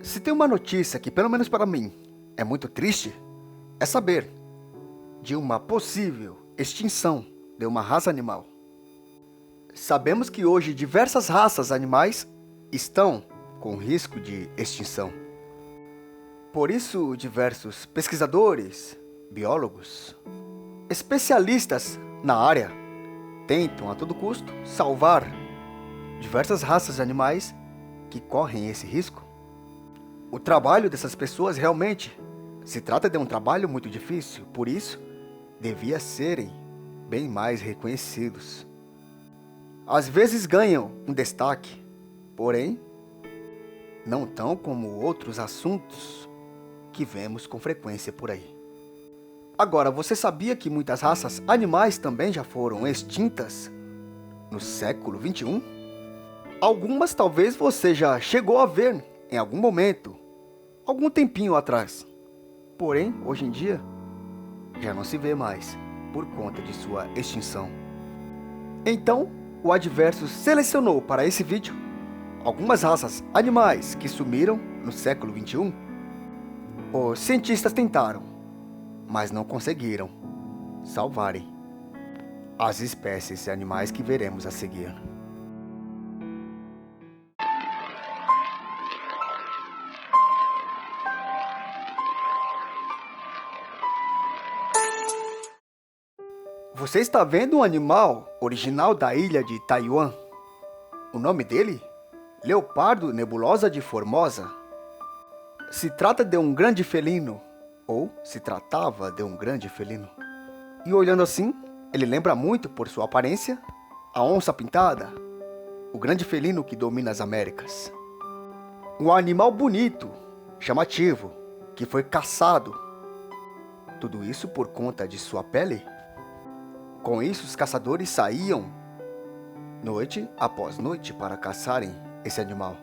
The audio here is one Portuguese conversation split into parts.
Se tem uma notícia que, pelo menos para mim, é muito triste, é saber de uma possível extinção de uma raça animal. Sabemos que hoje diversas raças animais estão com risco de extinção. Por isso, diversos pesquisadores, biólogos, especialistas na área tentam a todo custo salvar diversas raças de animais que correm esse risco. O trabalho dessas pessoas realmente se trata de um trabalho muito difícil, por isso devia serem bem mais reconhecidos. Às vezes ganham um destaque, porém não tão como outros assuntos que vemos com frequência por aí. Agora, você sabia que muitas raças animais também já foram extintas no século XXI? Algumas talvez você já chegou a ver em algum momento, algum tempinho atrás. Porém, hoje em dia, já não se vê mais por conta de sua extinção. Então, o Adversus selecionou para esse vídeo algumas raças animais que sumiram no século XXI. Os cientistas tentaram, mas não conseguiram salvarem as espécies de animais que veremos a seguir. Você está vendo um animal original da ilha de Taiwan? O nome dele? Leopardo nebulosa de Formosa. Se trata de um grande felino, ou se tratava de um grande felino. E olhando assim, ele lembra muito por sua aparência a onça pintada, o grande felino que domina as Américas. Um animal bonito, chamativo, que foi caçado. Tudo isso por conta de sua pele? Com isso, os caçadores saíam noite após noite para caçarem esse animal.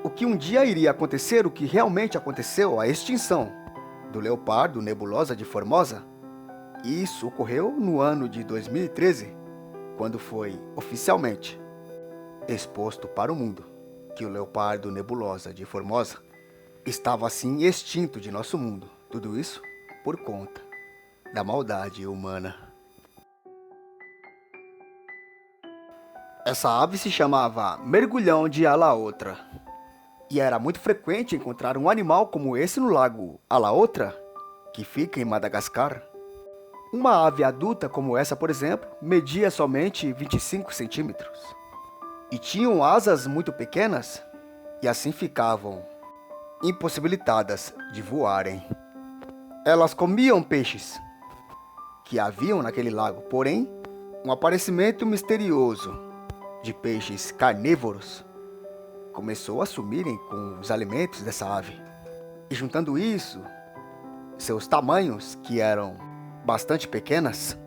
O que um dia iria acontecer, o que realmente aconteceu, a extinção do leopardo nebulosa de Formosa. Isso ocorreu no ano de 2013, quando foi oficialmente exposto para o mundo que o leopardo nebulosa de Formosa estava assim extinto de nosso mundo. Tudo isso por conta da maldade humana. Essa ave se chamava mergulhão de Alaotra. E era muito frequente encontrar um animal como esse no lago Alaotra, que fica em Madagascar. Uma ave adulta como essa, por exemplo, media somente 25 centímetros. E tinham asas muito pequenas, e assim ficavam impossibilitadas de voarem. Elas comiam peixes que haviam naquele lago, porém, um aparecimento misterioso de peixes carnívoros começou a sumirem com os alimentos dessa ave. E juntando isso, seus tamanhos, que eram bastante pequenas,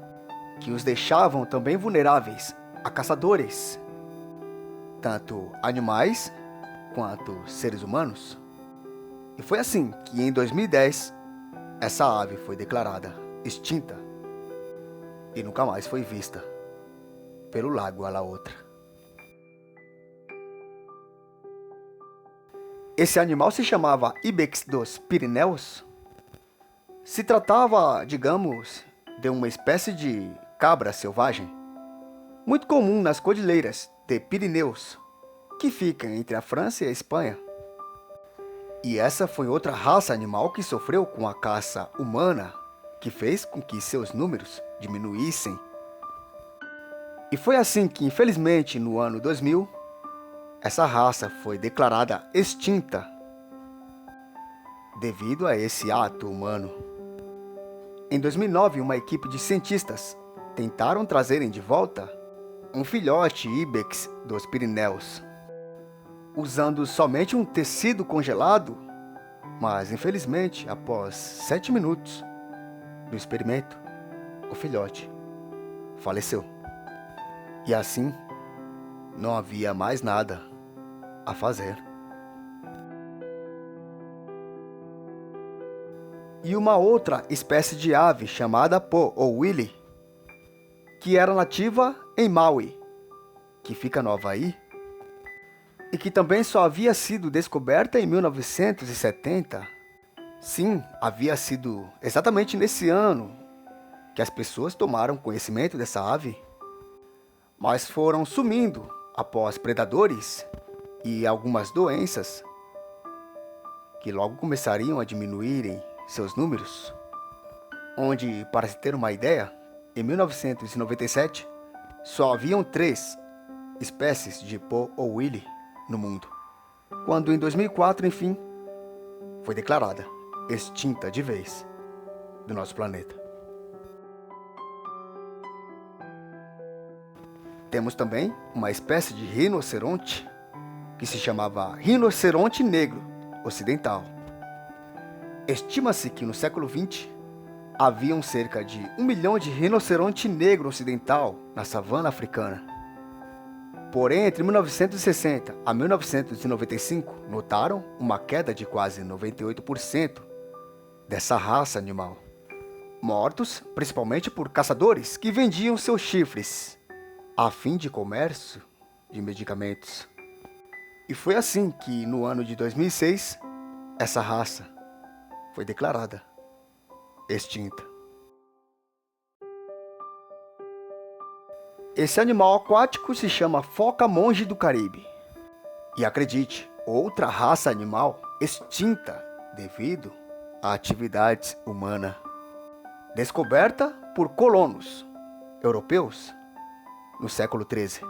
que os deixavam também vulneráveis a caçadores, tanto animais quanto seres humanos. E foi assim que em 2010, essa ave foi declarada extinta e nunca mais foi vista pelo lago Alaotra. Esse animal se chamava Ibex dos Pirineus. Se tratava, digamos, de uma espécie de cabra selvagem, muito comum nas cordilheiras de Pirineus, que ficam entre a França e a Espanha. E essa foi outra raça animal que sofreu com a caça humana, que fez com que seus números diminuíssem. E foi assim que, infelizmente, no ano 2000, essa raça foi declarada extinta devido a esse ato humano. Em 2009, uma equipe de cientistas tentaram trazerem de volta um filhote Ibex dos Pirineus, usando somente um tecido congelado, mas infelizmente, após 7 minutos do experimento, o filhote faleceu. E assim, não havia mais nada a fazer. E uma outra espécie de ave chamada Po ou Willy, que era nativa em Maui, que fica no Havaí, e que também só havia sido descoberta em 1970. Sim, havia sido exatamente nesse ano que as pessoas tomaram conhecimento dessa ave, mas foram sumindo após predadores e algumas doenças que logo começariam a diminuir em seus números, onde, para se ter uma ideia, em 1997 só haviam 3 espécies de Po ou Willy no mundo, quando em 2004, enfim, foi declarada extinta de vez do nosso planeta. Temos também uma espécie de rinoceronte que se chamava rinoceronte negro ocidental. Estima-se que no século XX haviam cerca de 1 milhão de rinoceronte negro ocidental na savana africana. Porém, entre 1960 a 1995, notaram uma queda de quase 98% dessa raça animal, mortos principalmente por caçadores que vendiam seus chifres a fim de comércio de medicamentos. E foi assim que, no ano de 2006, essa raça foi declarada extinta. Esse animal aquático se chama foca monge do Caribe. E acredite, outra raça animal extinta devido à atividade humana, descoberta por colonos europeus no século XIII.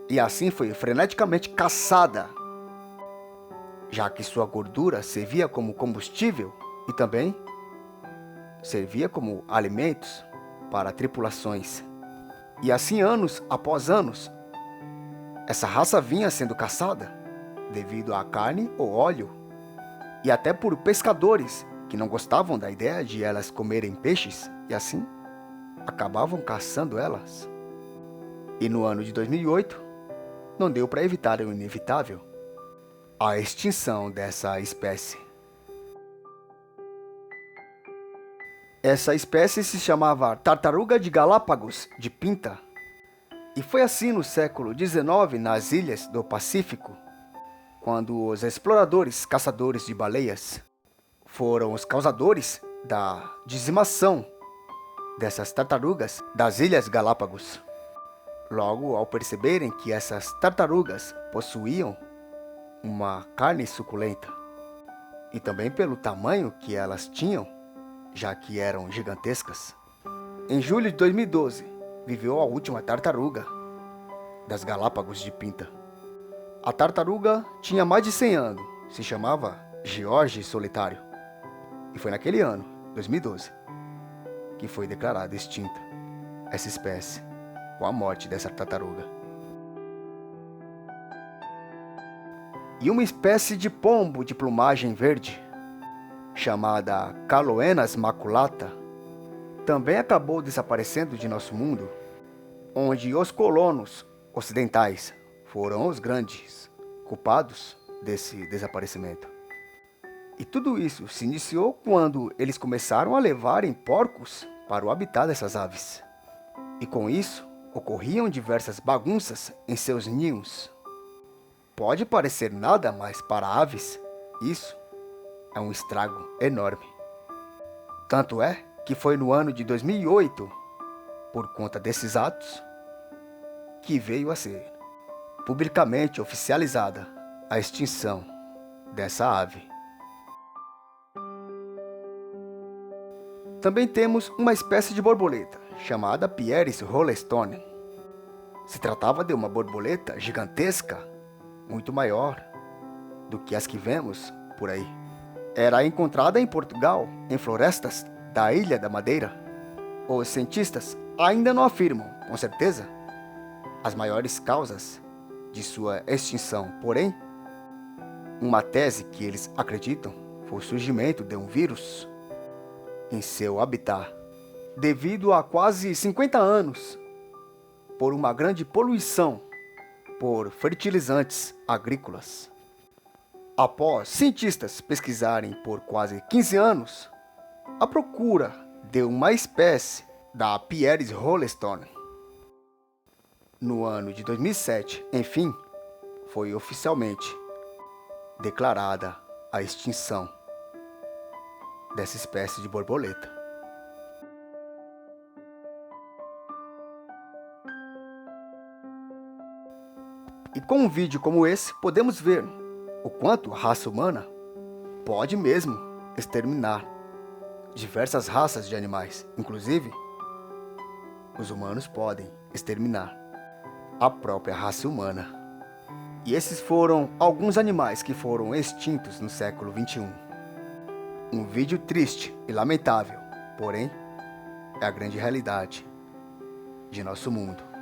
E assim foi freneticamente caçada, já que sua gordura servia como combustível e também servia como alimentos para tripulações. E assim, anos após anos, essa raça vinha sendo caçada devido à carne ou óleo, e até por pescadores que não gostavam da ideia de elas comerem peixes e assim acabavam caçando elas. E no ano de 2008, não deu para evitar o inevitável: a extinção dessa espécie. Essa espécie se chamava tartaruga de Galápagos de Pinta, e foi assim no século XIX nas ilhas do Pacífico, quando os exploradores caçadores de baleias foram os causadores da dizimação dessas tartarugas das Ilhas Galápagos. Logo, ao perceberem que essas tartarugas possuíam uma carne suculenta, e também pelo tamanho que elas tinham, já que eram gigantescas, em julho de 2012, viveu a última tartaruga das Galápagos de Pinta. A tartaruga tinha mais de 100 anos, se chamava George Solitário, e foi naquele ano, 2012, que foi declarada extinta essa espécie, com a morte dessa tartaruga. E uma espécie de pombo de plumagem verde, chamada Caloenas maculata, também acabou desaparecendo de nosso mundo, onde os colonos ocidentais foram os grandes culpados desse desaparecimento. E tudo isso se iniciou quando eles começaram a levarem porcos para o habitat dessas aves. E com isso, ocorriam diversas bagunças em seus ninhos. Pode parecer nada, mas para aves, isso é um estrago enorme. Tanto é que foi no ano de 2008, por conta desses atos, que veio a ser publicamente oficializada a extinção dessa ave. Também temos uma espécie de borboleta, chamada Pieris rollestone. Se tratava de uma borboleta gigantesca, muito maior do que as que vemos por aí. Era encontrada em Portugal, em florestas da Ilha da Madeira. Os cientistas ainda não afirmam, com certeza, as maiores causas de sua extinção. Porém, uma tese que eles acreditam foi o surgimento de um vírus em seu habitat, devido a quase 50 anos, por uma grande poluição por fertilizantes agrícolas. Após cientistas pesquisarem por quase 15 anos, à procura de uma espécie da Pieris rollestone, no ano de 2007, enfim, foi oficialmente declarada a extinção dessa espécie de borboleta. E com um vídeo como esse, podemos ver o quanto a raça humana pode mesmo exterminar diversas raças de animais. Inclusive, os humanos podem exterminar a própria raça humana. E esses foram alguns animais que foram extintos no século XXI. Um vídeo triste e lamentável, porém, é a grande realidade de nosso mundo.